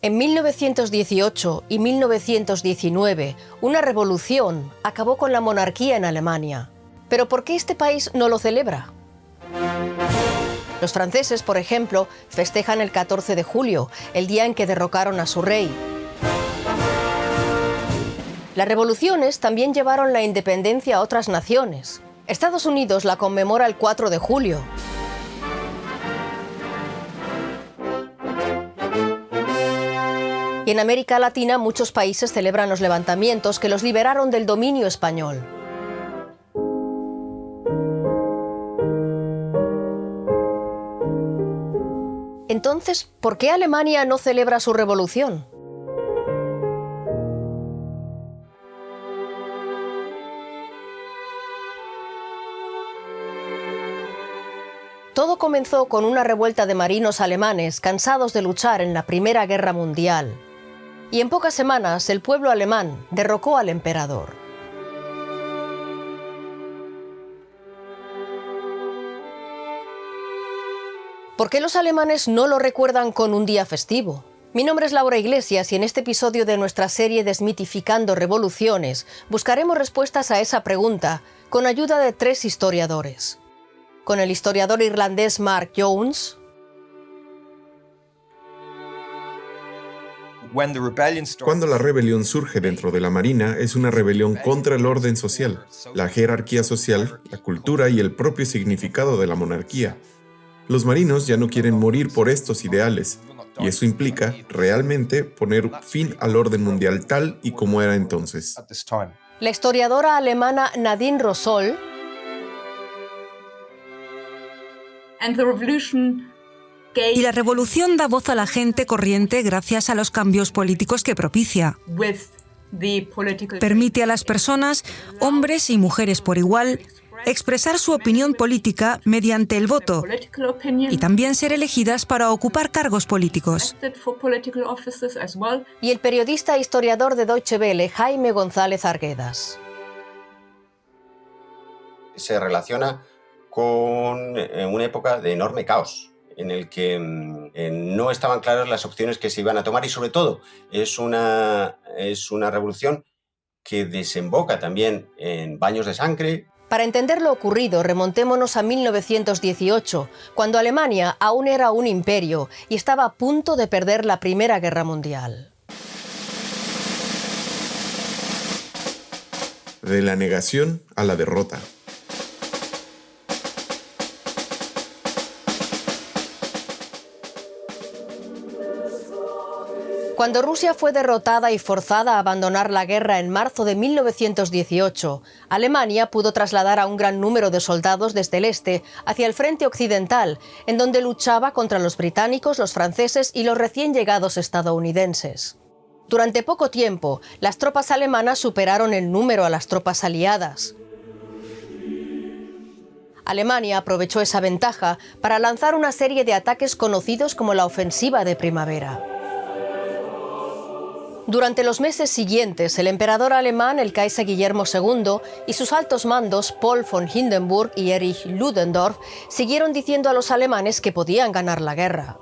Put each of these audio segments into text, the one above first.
En 1918 y 1919, una revolución acabó con la monarquía en Alemania. ¿Pero por qué este país no lo celebra? Los franceses, por ejemplo, festejan el 14 de julio, el día en que derrocaron a su rey. Las revoluciones también llevaron la independencia a otras naciones. Estados Unidos la conmemora el 4 de julio. Y en América Latina muchos países celebran los levantamientos que los liberaron del dominio español. Entonces, ¿por qué Alemania no celebra su revolución? Todo comenzó con una revuelta de marinos alemanes cansados de luchar en la Primera Guerra Mundial. Y en pocas semanas el pueblo alemán derrocó al emperador. ¿Por qué los alemanes no lo recuerdan con un día festivo? Mi nombre es Laura Iglesias y en este episodio de nuestra serie Desmitificando Revoluciones buscaremos respuestas a esa pregunta con ayuda de 3 historiadores. Con el historiador irlandés Mark Jones, Cuando la rebelión surge dentro de la Marina, es una rebelión contra el orden social, la jerarquía social, la cultura y el propio significado de la monarquía. Los marinos ya no quieren morir por estos ideales, y eso implica, realmente, poner fin al orden mundial tal y como era entonces. la historiadora alemana Nadine Rosol Y la revolución da voz a la gente corriente gracias a los cambios políticos que propicia. Permite a las personas, hombres y mujeres por igual, expresar su opinión política mediante el voto y también ser elegidas para ocupar cargos políticos. y el periodista e historiador de Deutsche Welle Jaime González Arguedas. Se relaciona con una época de enorme caos, en el que no estaban claras las opciones que se iban a tomar y, sobre todo, es una revolución que desemboca también en baños de sangre. Para entender lo ocurrido, remontémonos a 1918, cuando Alemania aún era un imperio y estaba a punto de perder la Primera Guerra Mundial. De la negación a la derrota. Cuando Rusia fue derrotada y forzada a abandonar la guerra en marzo de 1918, Alemania pudo trasladar a un gran número de soldados desde el este hacia el frente occidental, en donde luchaba contra los británicos, los franceses y los recién llegados estadounidenses. Durante poco tiempo, las tropas alemanas superaron en número a las tropas aliadas. Alemania aprovechó esa ventaja para lanzar una serie de ataques conocidos como la Ofensiva de Primavera. Durante los meses siguientes, el emperador alemán, el Kaiser Guillermo II, y sus altos mandos, Paul von Hindenburg y Erich Ludendorff, siguieron diciendo a los alemanes que podían ganar la guerra.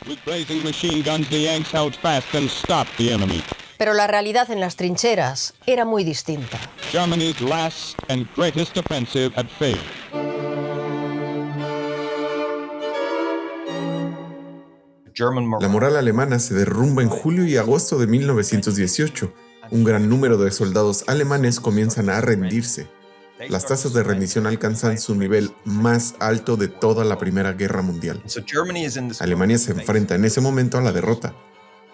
With blazing machine guns, the Yanks held fast and stopped the enemy. Pero la realidad en las trincheras era muy distinta. Germany's last and greatest offensive had failed. La moral alemana se derrumba en julio y agosto de 1918. Un gran número de soldados alemanes comienzan a rendirse. Las tasas de rendición alcanzan su nivel más alto de toda la Primera Guerra Mundial. Alemania se enfrenta en ese momento a la derrota,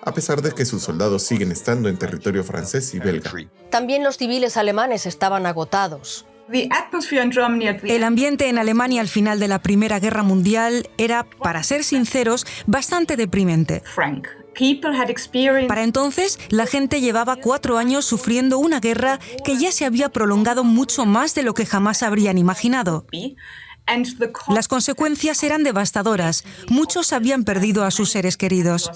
a pesar de que sus soldados siguen estando en territorio francés y belga. También los civiles alemanes estaban agotados. El ambiente en Alemania al final de la Primera Guerra Mundial era, para ser sinceros, bastante deprimente. Para entonces, la gente llevaba 4 años sufriendo una guerra que ya se había prolongado mucho más de lo que jamás habrían imaginado. Las consecuencias eran devastadoras. Muchos habían perdido a sus seres queridos.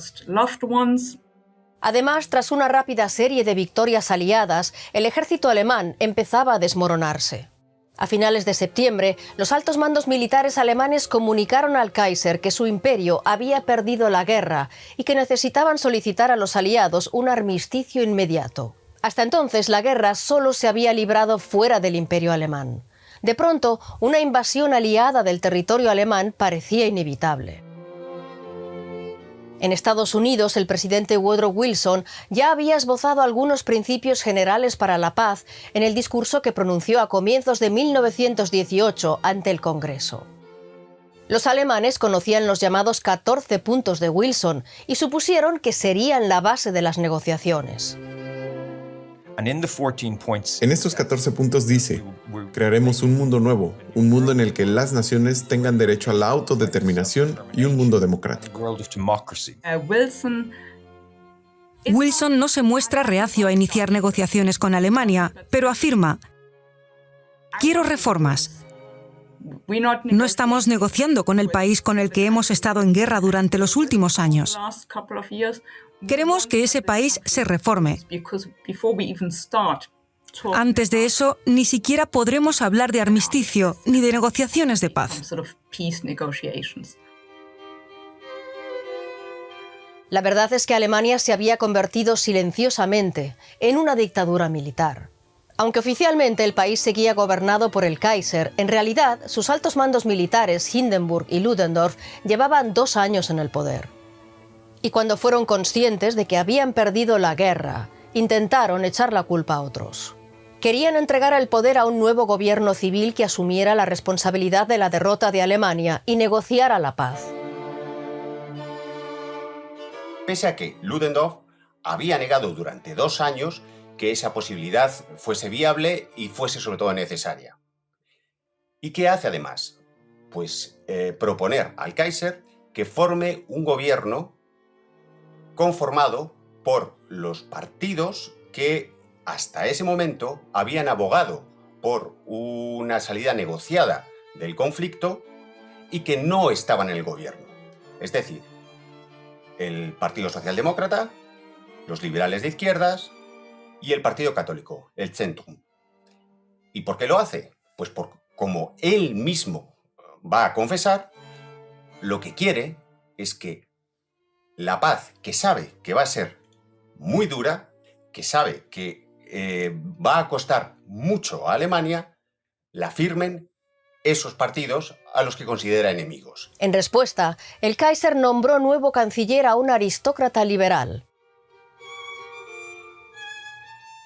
Además, tras una rápida serie de victorias aliadas, el ejército alemán empezaba a desmoronarse. A finales de septiembre, los altos mandos militares alemanes comunicaron al Kaiser que su imperio había perdido la guerra y que necesitaban solicitar a los aliados un armisticio inmediato. Hasta entonces, la guerra solo se había librado fuera del imperio alemán. De pronto, una invasión aliada del territorio alemán parecía inevitable. En Estados Unidos, el presidente Woodrow Wilson ya había esbozado algunos principios generales para la paz en el discurso que pronunció a comienzos de 1918 ante el Congreso. Los alemanes conocían los llamados 14 puntos de Wilson y supusieron que serían la base de las negociaciones. En estos 14 puntos dice: crearemos un mundo nuevo, un mundo en el que las naciones tengan derecho a la autodeterminación y un mundo democrático. Wilson no se muestra reacio a iniciar negociaciones con Alemania, pero afirma: quiero reformas. No estamos negociando con el país con el que hemos estado en guerra durante los últimos años. Queremos que ese país se reforme. Antes de eso, ni siquiera podremos hablar de armisticio ni de negociaciones de paz. La verdad es que Alemania se había convertido silenciosamente en una dictadura militar. Aunque oficialmente el país seguía gobernado por el Kaiser, en realidad sus altos mandos militares, Hindenburg y Ludendorff, llevaban 2 años en el poder. Y cuando fueron conscientes de que habían perdido la guerra, intentaron echar la culpa a otros. Querían entregar el poder a un nuevo gobierno civil que asumiera la responsabilidad de la derrota de Alemania y negociara la paz. Pese a que Ludendorff había negado durante 2 años que esa posibilidad fuese viable y fuese sobre todo necesaria. ¿Y qué hace además? Pues proponer al Kaiser que forme un gobierno conformado por los partidos que hasta ese momento habían abogado por una salida negociada del conflicto y que no estaban en el gobierno. Es decir, el Partido Socialdemócrata, los liberales de izquierdas y el Partido Católico, el Zentrum. ¿Y por qué lo hace? Pues como él mismo va a confesar, lo que quiere es que la paz, que sabe que va a ser muy dura, que sabe que va a costar mucho a Alemania, la firmen esos partidos a los que considera enemigos. En respuesta, el Kaiser nombró nuevo canciller a un aristócrata liberal.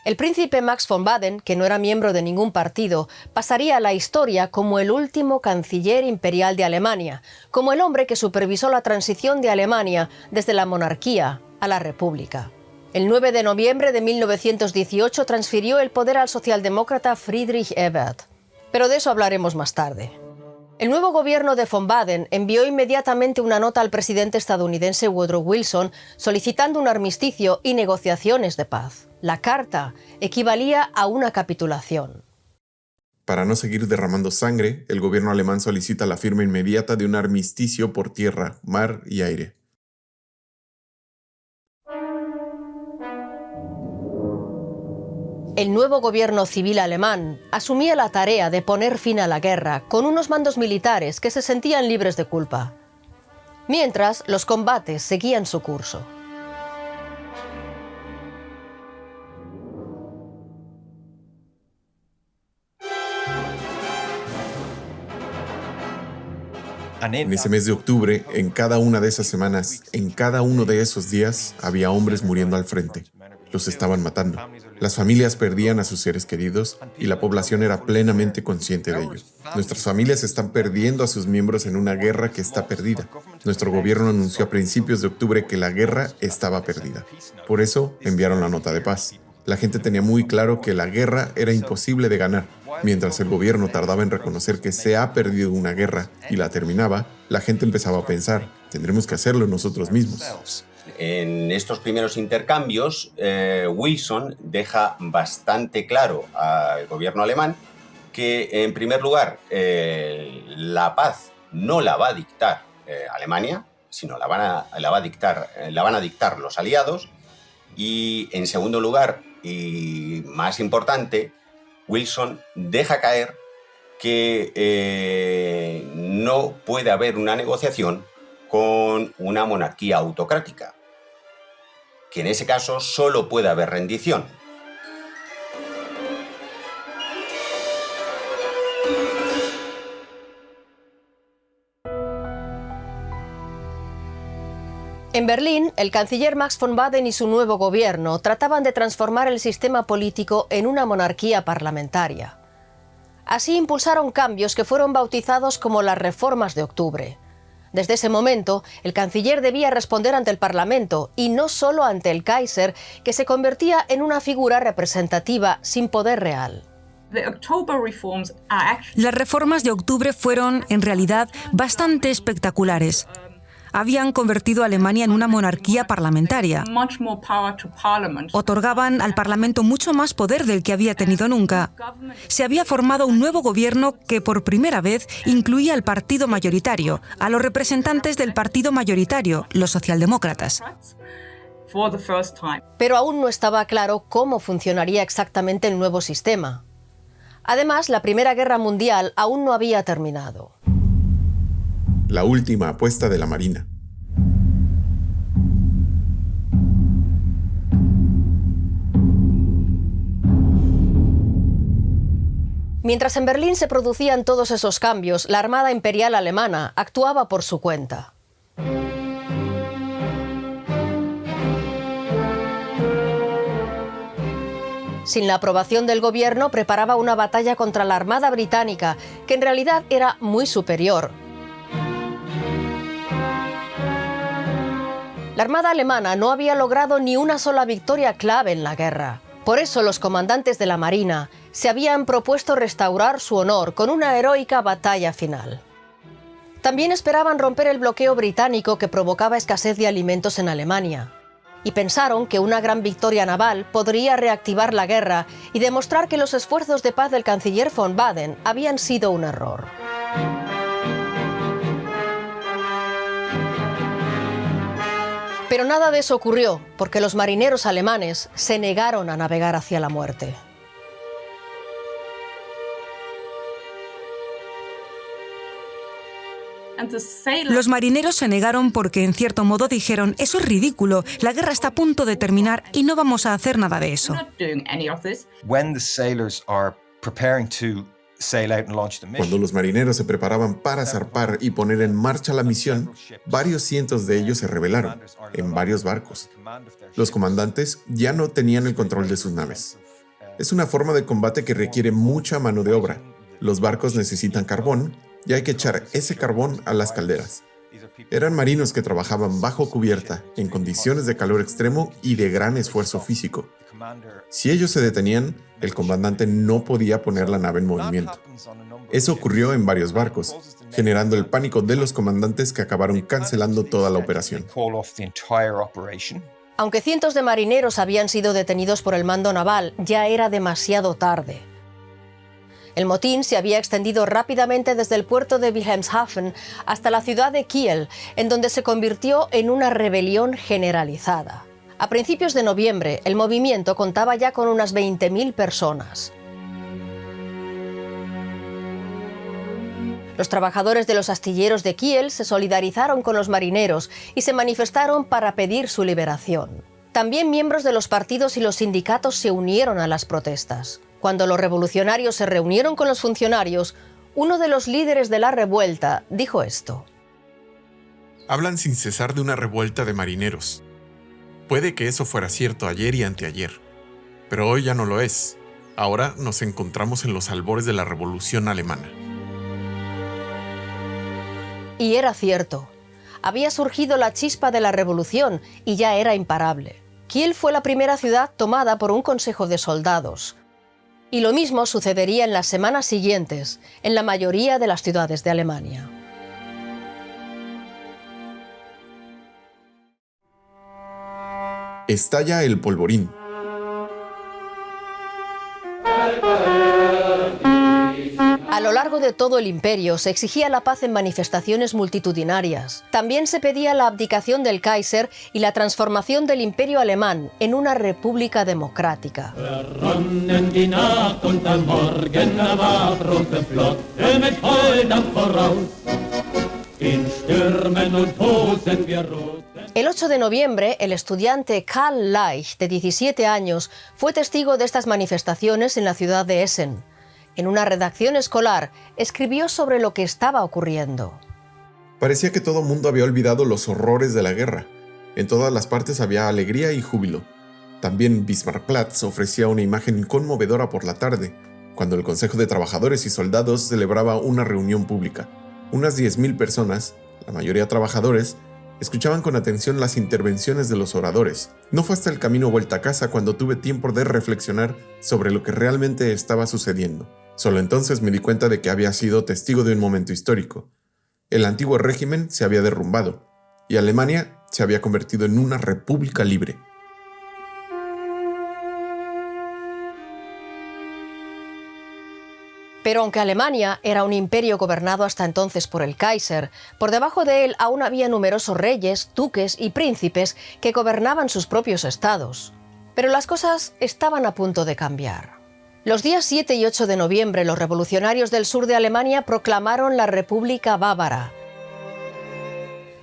El príncipe Max von Baden, que no era miembro de ningún partido, pasaría a la historia como el último canciller imperial de Alemania, como el hombre que supervisó la transición de Alemania desde la monarquía a la república. El 9 de noviembre de 1918 transfirió el poder al socialdemócrata Friedrich Ebert. Pero de eso hablaremos más tarde. El nuevo gobierno de von Baden envió inmediatamente una nota al presidente estadounidense Woodrow Wilson solicitando un armisticio y negociaciones de paz. La carta equivalía a una capitulación. Para no seguir derramando sangre, el gobierno alemán solicita la firma inmediata de un armisticio por tierra, mar y aire. El nuevo gobierno civil alemán asumía la tarea de poner fin a la guerra con unos mandos militares que se sentían libres de culpa. Mientras, los combates seguían su curso. En ese mes de octubre, en cada una de esas semanas, en cada uno de esos días, había hombres muriendo al frente. Los estaban matando. Las familias perdían a sus seres queridos y la población era plenamente consciente de ello. Nuestras familias están perdiendo a sus miembros en una guerra que está perdida. Nuestro gobierno anunció a principios de octubre que la guerra estaba perdida. Por eso enviaron la nota de paz. La gente tenía muy claro que la guerra era imposible de ganar. Mientras el gobierno tardaba en reconocer que se ha perdido una guerra y la terminaba, la gente empezaba a pensar, tendremos que hacerlo nosotros mismos. En estos primeros intercambios, Wilson deja bastante claro al gobierno alemán que, en primer lugar, la paz no la va a dictar Alemania, sino la van a dictar los aliados, Y en segundo lugar, y más importante, Wilson deja caer que no puede haber una negociación con una monarquía autocrática, que en ese caso solo puede haber rendición. En Berlín, el canciller Max von Baden y su nuevo gobierno trataban de transformar el sistema político en una monarquía parlamentaria. Así impulsaron cambios que fueron bautizados como las reformas de octubre. Desde ese momento, el canciller debía responder ante el Parlamento y no solo ante el Kaiser, que se convertía en una figura representativa sin poder real. Las reformas de octubre fueron, en realidad, bastante espectaculares. Habían convertido a Alemania en una monarquía parlamentaria. Otorgaban al Parlamento mucho más poder del que había tenido nunca. Se había formado un nuevo gobierno que por primera vez incluía al partido mayoritario, a los representantes del partido mayoritario, los socialdemócratas. Pero aún no estaba claro cómo funcionaría exactamente el nuevo sistema. Además, la Primera Guerra Mundial aún no había terminado. La última apuesta de la Marina. Mientras en Berlín se producían todos esos cambios, la Armada Imperial Alemana actuaba por su cuenta. Sin la aprobación del gobierno, preparaba una batalla contra la Armada Británica, que en realidad era muy superior. La Armada alemana no había logrado ni una sola victoria clave en la guerra. Por eso los comandantes de la Marina se habían propuesto restaurar su honor con una heroica batalla final. También esperaban romper el bloqueo británico que provocaba escasez de alimentos en Alemania. Y pensaron que una gran victoria naval podría reactivar la guerra y demostrar que los esfuerzos de paz del canciller von Baden habían sido un error. Pero nada de eso ocurrió, porque los marineros alemanes se negaron a navegar hacia la muerte. Los marineros se negaron porque, en cierto modo, dijeron: eso es ridículo, la guerra está a punto de terminar y no vamos a hacer nada de eso. Cuando los marineros se preparaban para zarpar y poner en marcha la misión, varios cientos de ellos se rebelaron, en varios barcos. Los comandantes ya no tenían el control de sus naves. Es una forma de combate que requiere mucha mano de obra. Los barcos necesitan carbón y hay que echar ese carbón a las calderas. Eran marinos que trabajaban bajo cubierta, en condiciones de calor extremo y de gran esfuerzo físico. Si ellos se detenían, el comandante no podía poner la nave en movimiento. Eso ocurrió en varios barcos, generando el pánico de los comandantes que acabaron cancelando toda la operación. Aunque cientos de marineros habían sido detenidos por el mando naval, ya era demasiado tarde. El motín se había extendido rápidamente desde el puerto de Wilhelmshaven hasta la ciudad de Kiel, en donde se convirtió en una rebelión generalizada. A principios de noviembre, el movimiento contaba ya con unas 20.000 personas. Los trabajadores de los astilleros de Kiel se solidarizaron con los marineros y se manifestaron para pedir su liberación. También miembros de los partidos y los sindicatos se unieron a las protestas. Cuando los revolucionarios se reunieron con los funcionarios, uno de los líderes de la revuelta dijo esto: Hablan sin cesar de una revuelta de marineros. Puede que eso fuera cierto ayer y anteayer, pero hoy ya no lo es. Ahora nos encontramos en los albores de la Revolución Alemana. Y era cierto. Había surgido la chispa de la revolución y ya era imparable. Kiel fue la primera ciudad tomada por un consejo de soldados. Y lo mismo sucedería en las semanas siguientes, en la mayoría de las ciudades de Alemania. Estalla el polvorín. A lo largo de todo el imperio se exigía la paz en manifestaciones multitudinarias. También se pedía la abdicación del Kaiser y la transformación del imperio alemán en una república democrática. El 8 de noviembre, el estudiante Karl Leich, de 17 años, fue testigo de estas manifestaciones en la ciudad de Essen. En una redacción escolar, escribió sobre lo que estaba ocurriendo. Parecía que todo el mundo había olvidado los horrores de la guerra. En todas las partes había alegría y júbilo. También Bismarckplatz ofrecía una imagen conmovedora por la tarde, cuando el Consejo de Trabajadores y Soldados celebraba una reunión pública. Unas 10.000 personas, la mayoría trabajadores, escuchaban con atención las intervenciones de los oradores. No fue hasta el camino vuelta a casa cuando tuve tiempo de reflexionar sobre lo que realmente estaba sucediendo. Solo entonces me di cuenta de que había sido testigo de un momento histórico. El antiguo régimen se había derrumbado y Alemania se había convertido en una república libre. Pero aunque Alemania era un imperio gobernado hasta entonces por el Kaiser, por debajo de él aún había numerosos reyes, duques y príncipes que gobernaban sus propios estados. Pero las cosas estaban a punto de cambiar. Los días 7 y 8 de noviembre, los revolucionarios del sur de Alemania proclamaron la República Bávara.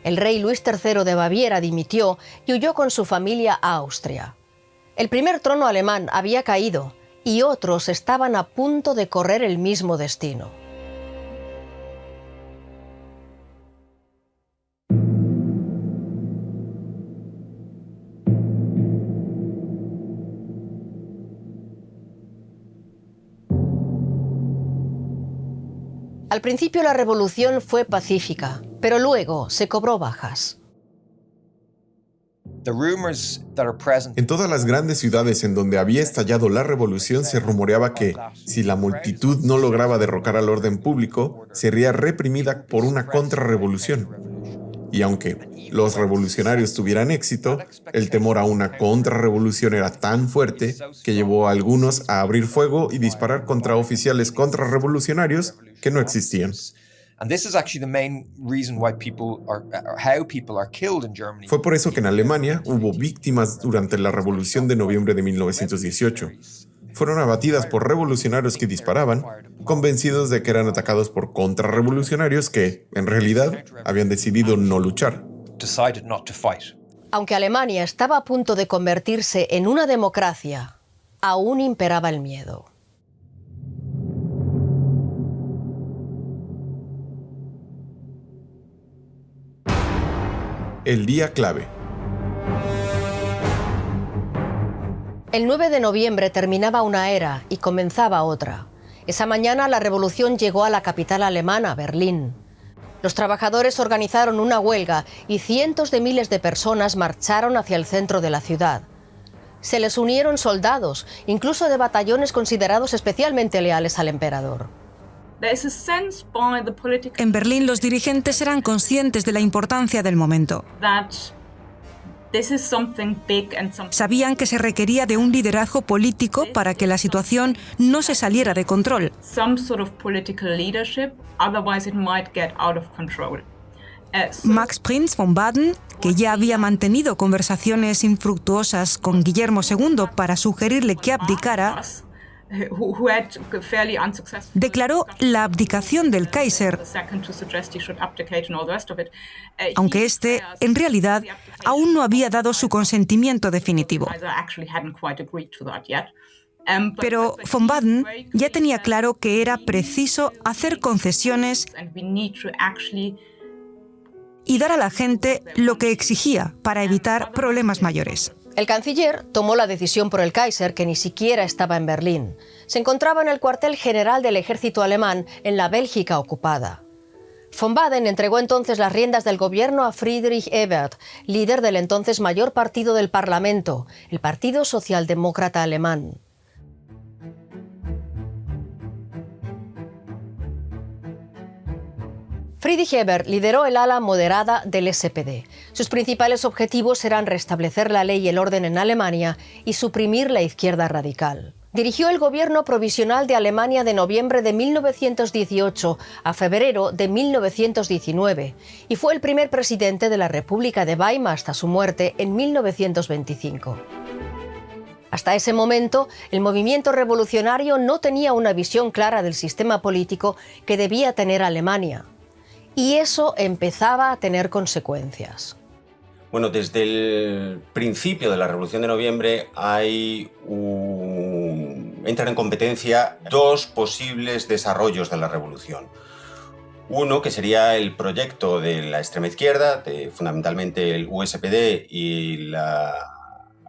El rey Luis III de Baviera dimitió y huyó con su familia a Austria. El primer trono alemán había caído y otros estaban a punto de correr el mismo destino. Al principio la revolución fue pacífica, pero luego se cobró bajas. En todas las grandes ciudades en donde había estallado la revolución se rumoreaba que, si la multitud no lograba derrocar al orden público, sería reprimida por una contrarrevolución. Y aunque los revolucionarios tuvieran éxito, el temor a una contrarrevolución era tan fuerte que llevó a algunos a abrir fuego y disparar contra oficiales contrarrevolucionarios que no existían. Fue por eso que en Alemania hubo víctimas durante la Revolución de noviembre de 1918. Fueron abatidas por revolucionarios que disparaban, convencidos de que eran atacados por contrarrevolucionarios que, en realidad, habían decidido no luchar. Aunque Alemania estaba a punto de convertirse en una democracia, aún imperaba el miedo. El día clave. El 9 de noviembre terminaba una era y comenzaba otra. Esa mañana la revolución llegó a la capital alemana, Berlín. Los trabajadores organizaron una huelga y cientos de miles de personas marcharon hacia el centro de la ciudad. Se les unieron soldados, incluso de batallones considerados especialmente leales al emperador. En Berlín los dirigentes eran conscientes de la importancia del momento. Sabían que se requería de un liderazgo político para que la situación no se saliera de control. Max Prinz von Baden, que ya había mantenido conversaciones infructuosas con Guillermo II para sugerirle que abdicara, declaró la abdicación del Kaiser, aunque este, en realidad, aún no había dado su consentimiento definitivo. Pero von Baden ya tenía claro que era preciso hacer concesiones y dar a la gente lo que exigía para evitar problemas mayores. El canciller tomó la decisión por el Kaiser, que ni siquiera estaba en Berlín. Se encontraba en el cuartel general del ejército alemán en la Bélgica ocupada. Von Baden entregó entonces las riendas del gobierno a Friedrich Ebert, líder del entonces mayor partido del Parlamento, el Partido Socialdemócrata Alemán. Friedrich Ebert lideró el ala moderada del SPD. Sus principales objetivos eran restablecer la ley y el orden en Alemania y suprimir la izquierda radical. Dirigió el gobierno provisional de Alemania de noviembre de 1918 a febrero de 1919 y fue el primer presidente de la República de Weimar hasta su muerte en 1925. Hasta ese momento, el movimiento revolucionario no tenía una visión clara del sistema político que debía tener Alemania. Y eso empezaba a tener consecuencias. Bueno, desde el principio de la Revolución de Noviembre entran en competencia dos posibles desarrollos de la revolución. Uno, que sería el proyecto de la extrema izquierda, fundamentalmente el USPD y la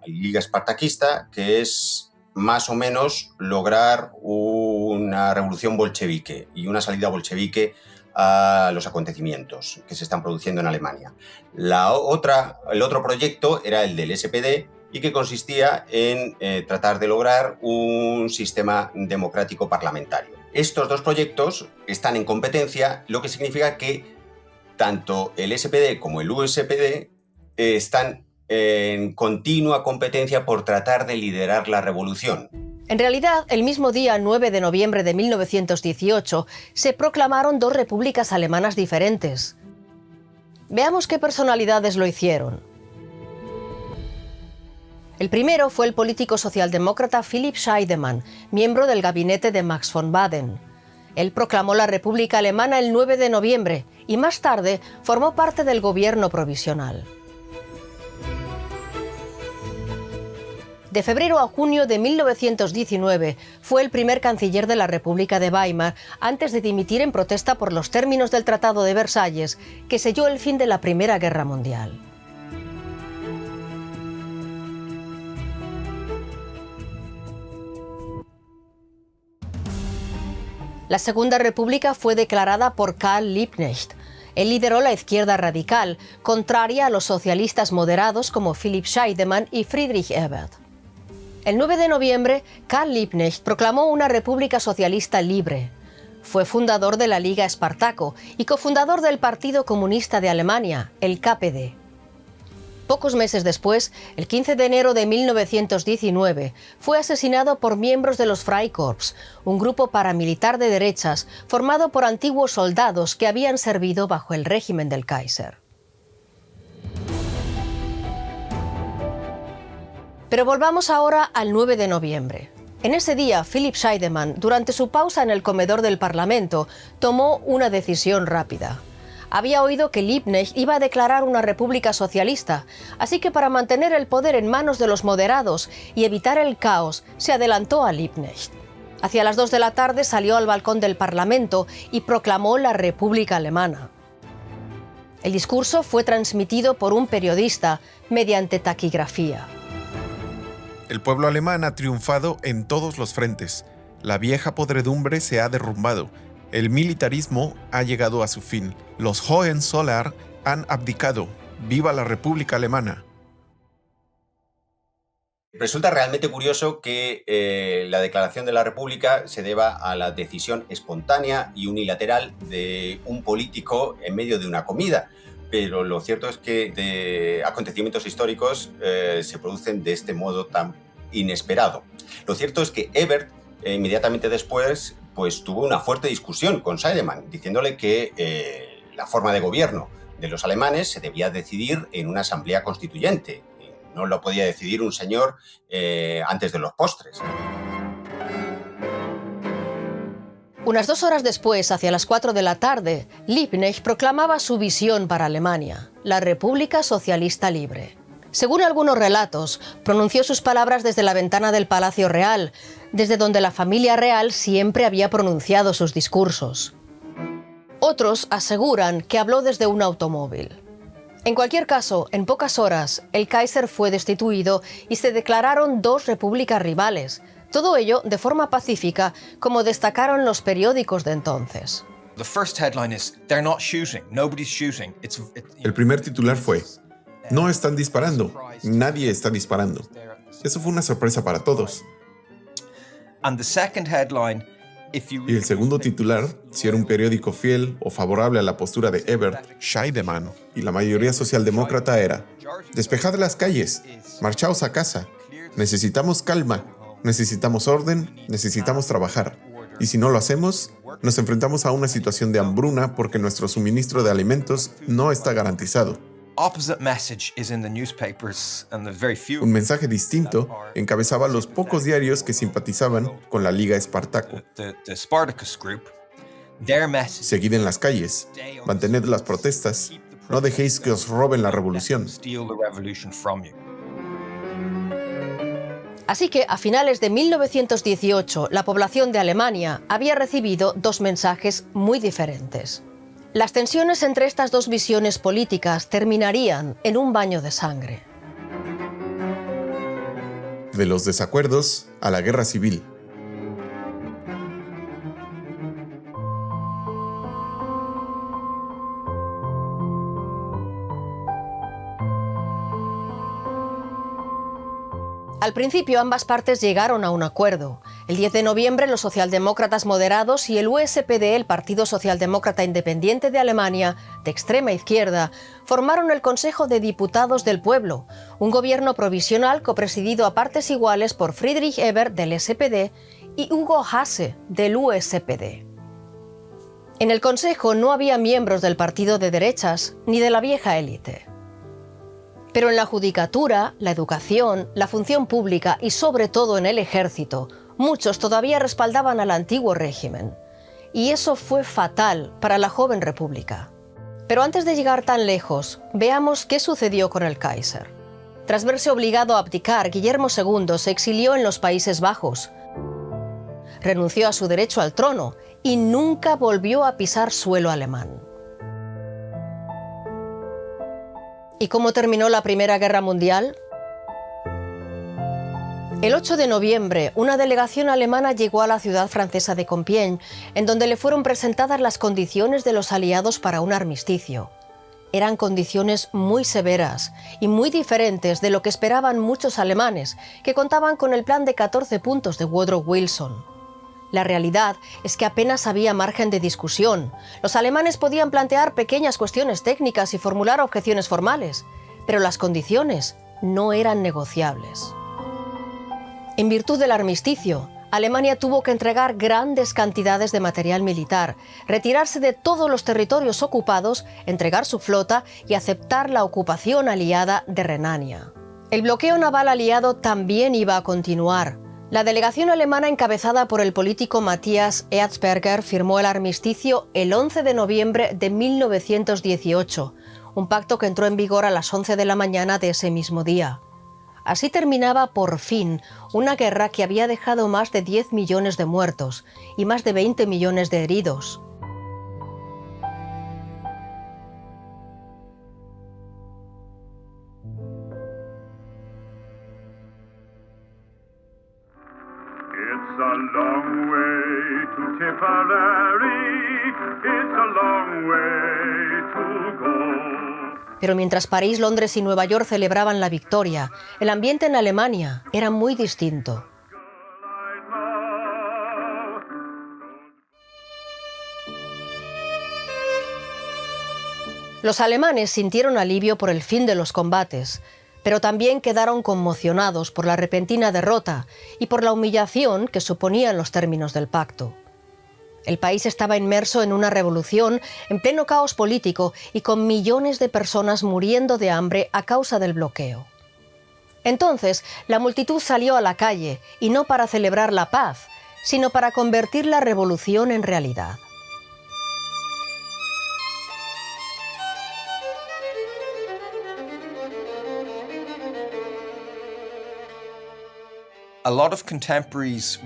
Liga Espartaquista, que es más o menos lograr una revolución bolchevique y una salida bolchevique a los acontecimientos que se están produciendo en Alemania. El otro proyecto era el del SPD y que consistía en tratar de lograr un sistema democrático parlamentario. Estos dos proyectos están en competencia, lo que significa que tanto el SPD como el USPD están en continua competencia por tratar de liderar la revolución. En realidad, el mismo día 9 de noviembre de 1918 se proclamaron dos repúblicas alemanas diferentes. Veamos qué personalidades lo hicieron. El primero fue el político socialdemócrata Philipp Scheidemann, miembro del gabinete de Max von Baden. Él proclamó la República Alemana el 9 de noviembre y más tarde formó parte del gobierno provisional. De febrero a junio de 1919 fue el primer canciller de la República de Weimar antes de dimitir en protesta por los términos del Tratado de Versalles, que selló el fin de la Primera Guerra Mundial. La Segunda República fue declarada por Karl Liebknecht. Él lideró la izquierda radical, contraria a los socialistas moderados como Philipp Scheidemann y Friedrich Ebert. El 9 de noviembre, Karl Liebknecht proclamó una república socialista libre. Fue fundador de la Liga Espartaco y cofundador del Partido Comunista de Alemania, el KPD. Pocos meses después, el 15 de enero de 1919, fue asesinado por miembros de los Freikorps, un grupo paramilitar de derechas formado por antiguos soldados que habían servido bajo el régimen del Kaiser. Pero volvamos ahora al 9 de noviembre. En ese día, Philipp Scheidemann, durante su pausa en el comedor del Parlamento, tomó una decisión rápida. Había oído que Liebknecht iba a declarar una república socialista, así que para mantener el poder en manos de los moderados y evitar el caos, se adelantó a Liebknecht. Hacia las 2 de la tarde salió al balcón del Parlamento y proclamó la República Alemana. El discurso fue transmitido por un periodista mediante taquigrafía. El pueblo alemán ha triunfado en todos los frentes. La vieja podredumbre se ha derrumbado. El militarismo ha llegado a su fin. Los Hohenzollern han abdicado. ¡Viva la República Alemana! Resulta realmente curioso que la declaración de la República se deba a la decisión espontánea y unilateral de un político en medio de una comida. Pero lo cierto es que de acontecimientos históricos se producen de este modo tan inesperado. Lo cierto es que Ebert, inmediatamente después, pues tuvo una fuerte discusión con Scheidemann, diciéndole que la forma de gobierno de los alemanes se debía decidir en una asamblea constituyente. No lo podía decidir un señor antes de los postres. Unas 2 horas después, hacia las 4 de la tarde, Liebknecht proclamaba su visión para Alemania, la República Socialista Libre. Según algunos relatos, pronunció sus palabras desde la ventana del Palacio Real, desde donde la familia real siempre había pronunciado sus discursos. Otros aseguran que habló desde un automóvil. En cualquier caso, en pocas horas, el Kaiser fue destituido y se declararon 2 repúblicas rivales. Todo ello de forma pacífica, como destacaron los periódicos de entonces. El primer titular fue: no están disparando, nadie está disparando. Eso fue una sorpresa para todos. Y el segundo titular, si era un periódico fiel o favorable a la postura de Ebert, Scheidemann y la mayoría socialdemócrata, era: despejad las calles, marchaos a casa, necesitamos calma, Necesitamos orden, necesitamos trabajar. Y si no lo hacemos, nos enfrentamos a una situación de hambruna porque nuestro suministro de alimentos no está garantizado. Un mensaje distinto encabezaba los pocos diarios que simpatizaban con la Liga Espartaco. Seguid en las calles, mantened las protestas, no dejéis que os roben la revolución. Así que a finales de 1918, la población de Alemania había recibido dos mensajes muy diferentes. Las tensiones entre estas dos visiones políticas terminarían en un baño de sangre. De los desacuerdos a la guerra civil. Al principio ambas partes llegaron a un acuerdo. El 10 de noviembre los socialdemócratas moderados y el USPD, el Partido Socialdemócrata Independiente de Alemania, de extrema izquierda, formaron el Consejo de Diputados del Pueblo, un gobierno provisional copresidido a partes iguales por Friedrich Ebert del SPD y Hugo Haase del USPD. En el Consejo no había miembros del partido de derechas ni de la vieja élite. Pero en la judicatura, la educación, la función pública y sobre todo en el ejército, muchos todavía respaldaban al antiguo régimen. Y eso fue fatal para la joven república. Pero antes de llegar tan lejos, veamos qué sucedió con el Kaiser. Tras verse obligado a abdicar, Guillermo II se exilió en los Países Bajos. Renunció a su derecho al trono y nunca volvió a pisar suelo alemán. ¿Y cómo terminó la Primera Guerra Mundial? El 8 de noviembre, una delegación alemana llegó a la ciudad francesa de Compiègne, en donde le fueron presentadas las condiciones de los aliados para un armisticio. Eran condiciones muy severas y muy diferentes de lo que esperaban muchos alemanes, que contaban con el plan de 14 puntos de Woodrow Wilson. La realidad es que apenas había margen de discusión. Los alemanes podían plantear pequeñas cuestiones técnicas y formular objeciones formales, pero las condiciones no eran negociables. En virtud del armisticio, Alemania tuvo que entregar grandes cantidades de material militar, retirarse de todos los territorios ocupados, entregar su flota y aceptar la ocupación aliada de Renania. El bloqueo naval aliado también iba a continuar. La delegación alemana encabezada por el político Matthias Erzberger firmó el armisticio el 11 de noviembre de 1918, un pacto que entró en vigor a las 11 de la mañana de ese mismo día. Así terminaba por fin una guerra que había dejado más de 10 millones de muertos y más de 20 millones de heridos. It's a long way to Tipperary, it's a long way to go. Pero mientras París, Londres y Nueva York celebraban la victoria, el ambiente en Alemania era muy distinto. Los alemanes sintieron alivio por el fin de los combates, pero también quedaron conmocionados por la repentina derrota y por la humillación que suponían los términos del pacto. El país estaba inmerso en una revolución, en pleno caos político y con millones de personas muriendo de hambre a causa del bloqueo. Entonces, la multitud salió a la calle, y no para celebrar la paz, sino para convertir la revolución en realidad.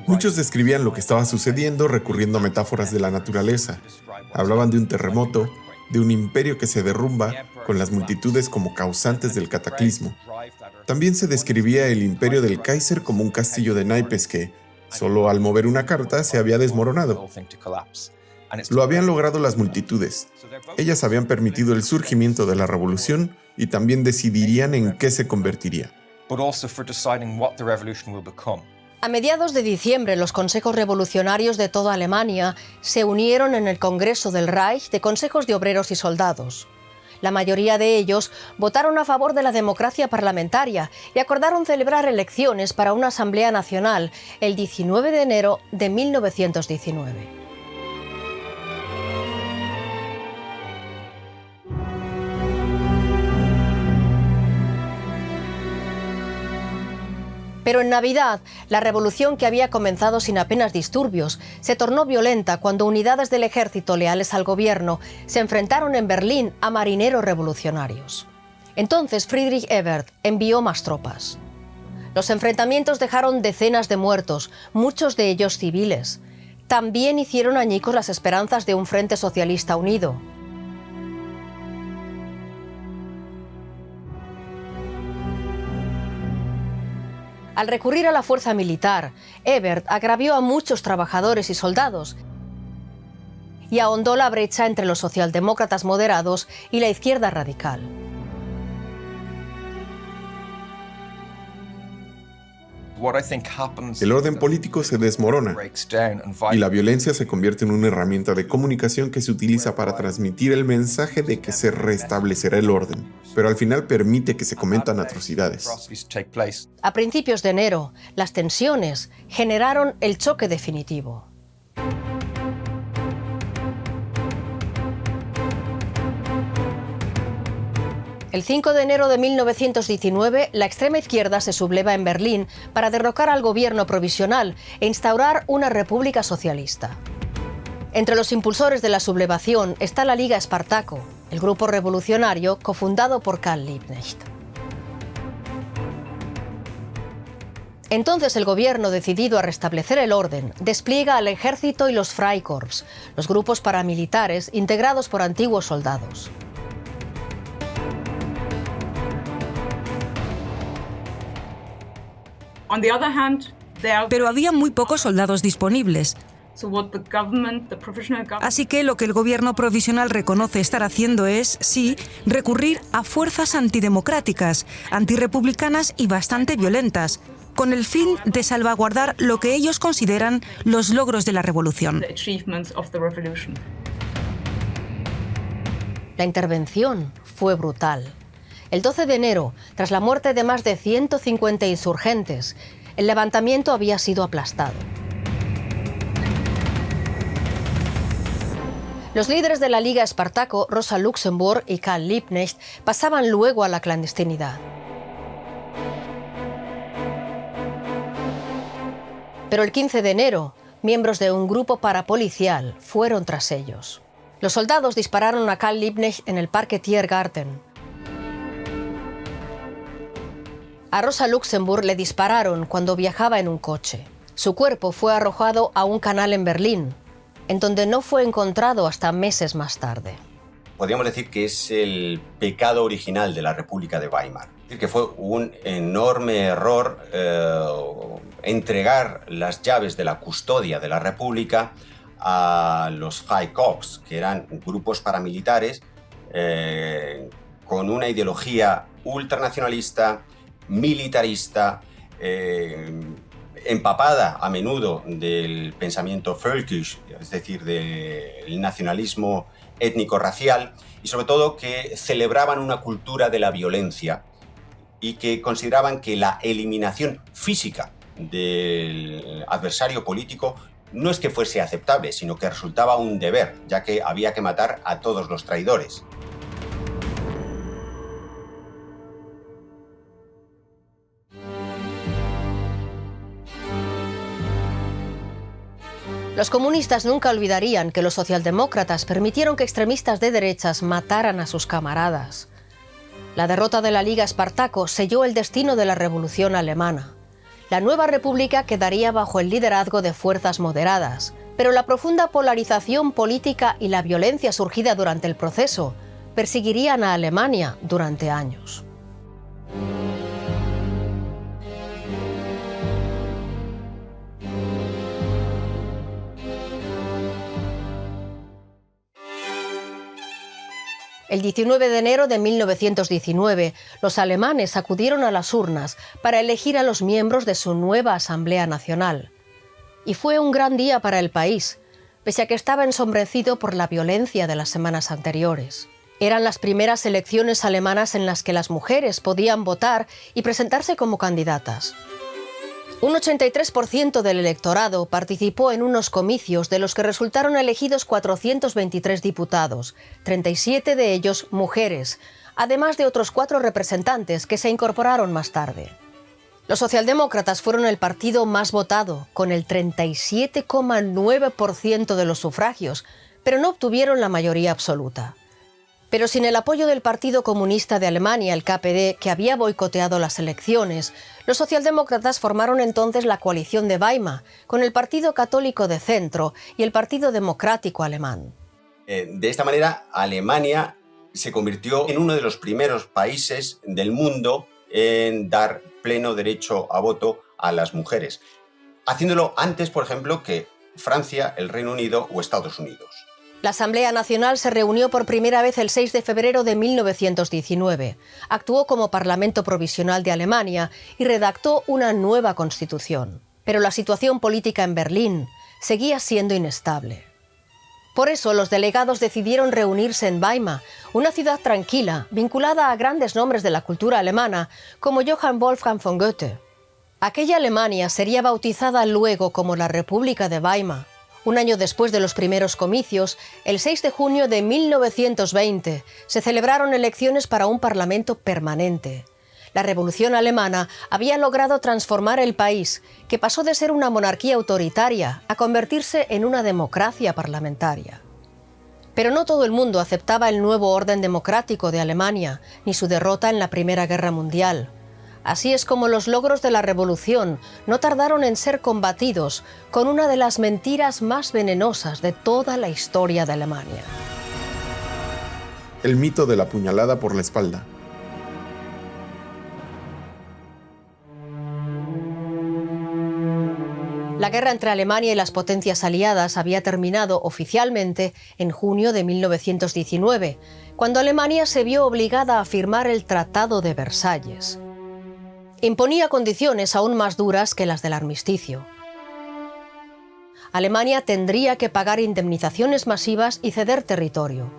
Muchos describían lo que estaba sucediendo recurriendo a metáforas de la naturaleza. Hablaban de un terremoto, de un imperio que se derrumba, con las multitudes como causantes del cataclismo. También se describía el imperio del Kaiser como un castillo de naipes que, solo al mover una carta, se había desmoronado. Lo habían logrado las multitudes. Ellas habían permitido el surgimiento de la revolución y también decidirían en qué se convertiría. A mediados de diciembre, los consejos revolucionarios de toda Alemania se unieron en el Congreso del Reich de Consejos de Obreros y Soldados. La mayoría de ellos votaron a favor de la democracia parlamentaria y acordaron celebrar elecciones para una Asamblea Nacional el 19 de enero de 1919. Pero en Navidad, la revolución que había comenzado sin apenas disturbios se tornó violenta cuando unidades del ejército leales al gobierno se enfrentaron en Berlín a marineros revolucionarios. Entonces Friedrich Ebert envió más tropas. Los enfrentamientos dejaron decenas de muertos, muchos de ellos civiles. También hicieron añicos las esperanzas de un frente socialista unido. Al recurrir a la fuerza militar, Ebert agravió a muchos trabajadores y soldados y ahondó la brecha entre los socialdemócratas moderados y la izquierda radical. El orden político se desmorona y la violencia se convierte en una herramienta de comunicación que se utiliza para transmitir el mensaje de que se restablecerá el orden, pero al final permite que se cometan atrocidades. A principios de enero, las tensiones generaron el choque definitivo. El 5 de enero de 1919, la extrema izquierda se subleva en Berlín para derrocar al gobierno provisional e instaurar una república socialista. Entre los impulsores de la sublevación está la Liga Espartaco, el grupo revolucionario cofundado por Karl Liebknecht. Entonces el gobierno, decidido a restablecer el orden, despliega al ejército y los Freikorps, los grupos paramilitares integrados por antiguos soldados. Pero había muy pocos soldados disponibles. Así que lo que el gobierno provisional reconoce estar haciendo es, sí, recurrir a fuerzas antidemocráticas, antirrepublicanas y bastante violentas, con el fin de salvaguardar lo que ellos consideran los logros de la revolución. La intervención fue brutal. El 12 de enero, tras la muerte de más de 150 insurgentes, el levantamiento había sido aplastado. Los líderes de la Liga Espartaco, Rosa Luxemburg y Karl Liebknecht, pasaban luego a la clandestinidad. Pero el 15 de enero, miembros de un grupo parapolicial fueron tras ellos. Los soldados dispararon a Karl Liebknecht en el Parque Tiergarten. A Rosa Luxemburg le dispararon cuando viajaba en un coche. Su cuerpo fue arrojado a un canal en Berlín, en donde no fue encontrado hasta meses más tarde. Podríamos decir que es el pecado original de la República de Weimar. Es decir, que fue un enorme error entregar las llaves de la custodia de la República a los Freikorps, que eran grupos paramilitares con una ideología ultranacionalista, militarista, empapada a menudo del pensamiento völkisch, es decir, del nacionalismo étnico-racial, y sobre todo que celebraban una cultura de la violencia y que consideraban que la eliminación física del adversario político no es que fuese aceptable, sino que resultaba un deber, ya que había que matar a todos los traidores. Los comunistas nunca olvidarían que los socialdemócratas permitieron que extremistas de derechas mataran a sus camaradas. La derrota de la Liga Espartaco selló el destino de la Revolución Alemana. La nueva república quedaría bajo el liderazgo de fuerzas moderadas, pero la profunda polarización política y la violencia surgida durante el proceso perseguirían a Alemania durante años. El 19 de enero de 1919, los alemanes acudieron a las urnas para elegir a los miembros de su nueva Asamblea Nacional. Y fue un gran día para el país, pese a que estaba ensombrecido por la violencia de las semanas anteriores. Eran las primeras elecciones alemanas en las que las mujeres podían votar y presentarse como candidatas. Un 83% del electorado participó en unos comicios de los que resultaron elegidos 423 diputados, 37 de ellos mujeres, además de otros 4 representantes que se incorporaron más tarde. Los socialdemócratas fueron el partido más votado, con el 37,9% de los sufragios, pero no obtuvieron la mayoría absoluta. Pero sin el apoyo del Partido Comunista de Alemania, el KPD, que había boicoteado las elecciones, los socialdemócratas formaron entonces la coalición de Weimar, con el Partido Católico de Centro y el Partido Democrático Alemán. De esta manera, Alemania se convirtió en uno de los primeros países del mundo en dar pleno derecho a voto a las mujeres, haciéndolo antes, por ejemplo, que Francia, el Reino Unido o Estados Unidos. La Asamblea Nacional se reunió por primera vez el 6 de febrero de 1919. Actuó como Parlamento Provisional de Alemania y redactó una nueva constitución. Pero la situación política en Berlín seguía siendo inestable. Por eso los delegados decidieron reunirse en Weimar, una ciudad tranquila, vinculada a grandes nombres de la cultura alemana, como Johann Wolfgang von Goethe. Aquella Alemania sería bautizada luego como la República de Weimar. Un año después de los primeros comicios, el 6 de junio de 1920, se celebraron elecciones para un parlamento permanente. La Revolución Alemana había logrado transformar el país, que pasó de ser una monarquía autoritaria a convertirse en una democracia parlamentaria. Pero no todo el mundo aceptaba el nuevo orden democrático de Alemania, ni su derrota en la Primera Guerra Mundial. Así es como los logros de la Revolución no tardaron en ser combatidos con una de las mentiras más venenosas de toda la historia de Alemania. El mito de la puñalada por la espalda. La guerra entre Alemania y las potencias aliadas había terminado oficialmente en junio de 1919, cuando Alemania se vio obligada a firmar el Tratado de Versalles. Imponía condiciones aún más duras que las del armisticio. Alemania tendría que pagar indemnizaciones masivas y ceder territorio.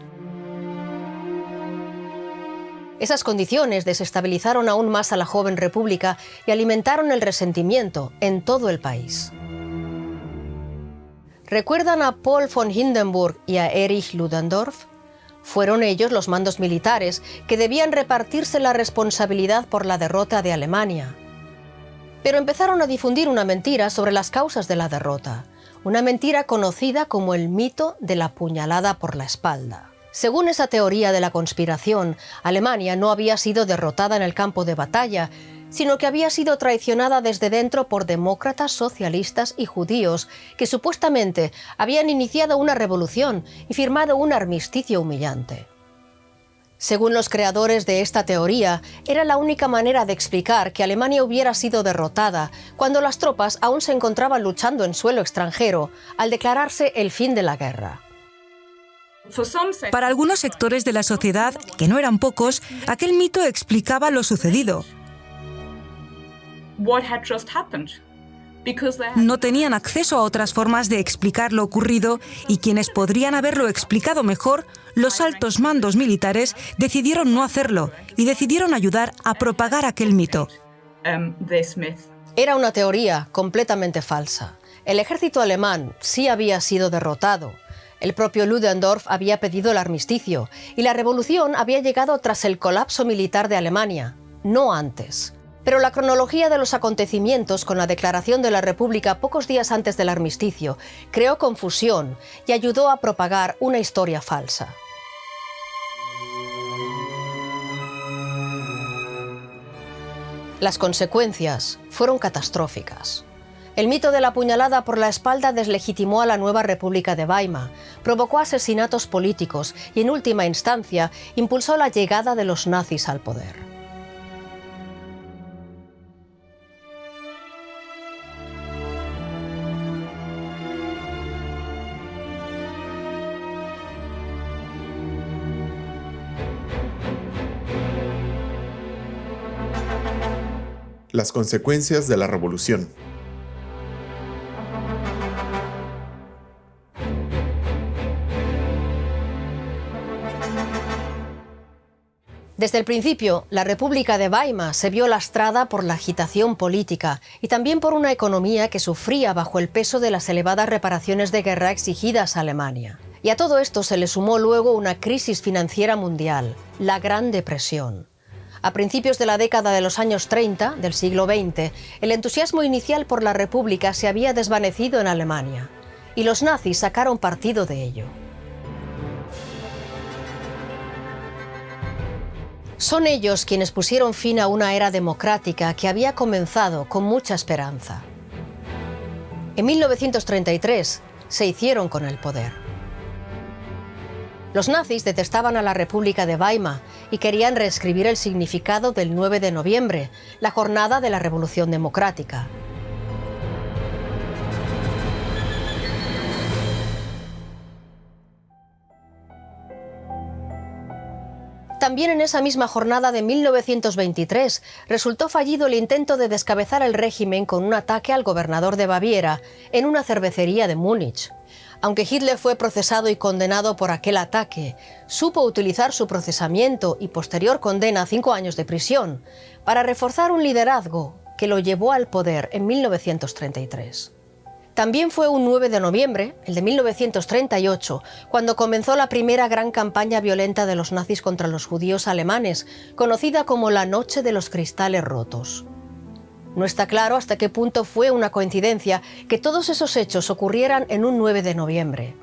Esas condiciones desestabilizaron aún más a la joven república y alimentaron el resentimiento en todo el país. ¿Recuerdan a Paul von Hindenburg y a Erich Ludendorff? Fueron ellos los mandos militares que debían repartirse la responsabilidad por la derrota de Alemania. Pero empezaron a difundir una mentira sobre las causas de la derrota, una mentira conocida como el mito de la puñalada por la espalda. Según esa teoría de la conspiración, Alemania no había sido derrotada en el campo de batalla, sino que había sido traicionada desde dentro por demócratas, socialistas y judíos que supuestamente habían iniciado una revolución y firmado un armisticio humillante. Según los creadores de esta teoría, era la única manera de explicar que Alemania hubiera sido derrotada cuando las tropas aún se encontraban luchando en suelo extranjero al declararse el fin de la guerra. Para algunos sectores de la sociedad, que no eran pocos, aquel mito explicaba lo sucedido. No tenían acceso a otras formas de explicar lo ocurrido y quienes podrían haberlo explicado mejor, los altos mandos militares decidieron no hacerlo y decidieron ayudar a propagar aquel mito. Era una teoría completamente falsa. El ejército alemán sí había sido derrotado. El propio Ludendorff había pedido el armisticio y la revolución había llegado tras el colapso militar de Alemania, no antes. Pero la cronología de los acontecimientos con la declaración de la República pocos días antes del armisticio creó confusión y ayudó a propagar una historia falsa. Las consecuencias fueron catastróficas. El mito de la puñalada por la espalda deslegitimó a la nueva República de Weimar, provocó asesinatos políticos y, en última instancia, impulsó la llegada de los nazis al poder. Las consecuencias de la revolución. Desde el principio, la República de Weimar se vio lastrada por la agitación política y también por una economía que sufría bajo el peso de las elevadas reparaciones de guerra exigidas a Alemania. Y a todo esto se le sumó luego una crisis financiera mundial, la Gran Depresión. A principios de la década de los años 30 del siglo XX, el entusiasmo inicial por la República se había desvanecido en Alemania, y los nazis sacaron partido de ello. Son ellos quienes pusieron fin a una era democrática que había comenzado con mucha esperanza. En 1933 se hicieron con el poder. Los nazis detestaban a la República de Weimar y querían reescribir el significado del 9 de noviembre, la jornada de la Revolución Democrática. También en esa misma jornada de 1923 resultó fallido el intento de descabezar el régimen con un ataque al gobernador de Baviera en una cervecería de Múnich. Aunque Hitler fue procesado y condenado por aquel ataque, supo utilizar su procesamiento y posterior condena a 5 años de prisión para reforzar un liderazgo que lo llevó al poder en 1933. También fue un 9 de noviembre, el de 1938, cuando comenzó la primera gran campaña violenta de los nazis contra los judíos alemanes, conocida como la Noche de los Cristales Rotos. No está claro hasta qué punto fue una coincidencia que todos esos hechos ocurrieran en un 9 de noviembre.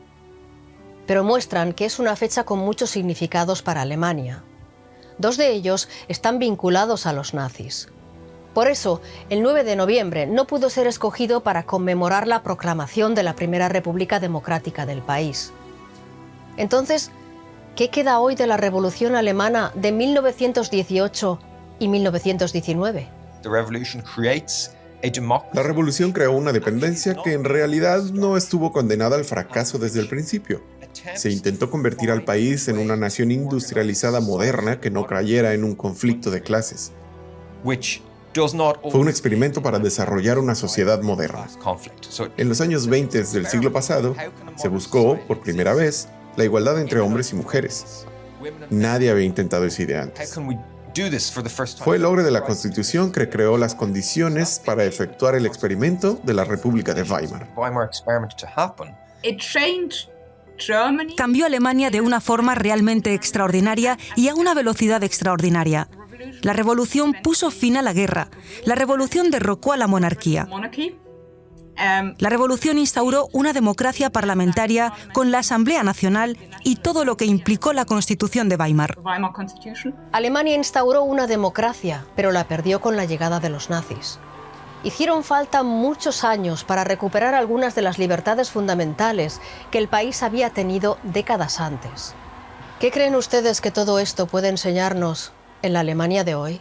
Pero muestran que es una fecha con muchos significados para Alemania. 2 de ellos están vinculados a los nazis. Por eso, el 9 de noviembre no pudo ser escogido para conmemorar la proclamación de la Primera República Democrática del país. Entonces, ¿qué queda hoy de la Revolución Alemana de 1918 y 1919? La revolución creó una dependencia que en realidad no estuvo condenada al fracaso desde el principio. Se intentó convertir al país en una nación industrializada moderna que no cayera en un conflicto de clases. Fue un experimento para desarrollar una sociedad moderna. En los años 20 del siglo pasado, se buscó, por primera vez, la igualdad entre hombres y mujeres. Nadie había intentado esa idea antes. Fue el logro de la Constitución que creó las condiciones para efectuar el experimento de la República de Weimar. Cambió Alemania de una forma realmente extraordinaria y a una velocidad extraordinaria. La revolución puso fin a la guerra. La revolución derrocó a la monarquía. La revolución instauró una democracia parlamentaria con la Asamblea Nacional y todo lo que implicó la Constitución de Weimar. Alemania instauró una democracia, pero la perdió con la llegada de los nazis. Hicieron falta muchos años para recuperar algunas de las libertades fundamentales que el país había tenido décadas antes. ¿Qué creen ustedes que todo esto puede enseñarnos en la Alemania de hoy?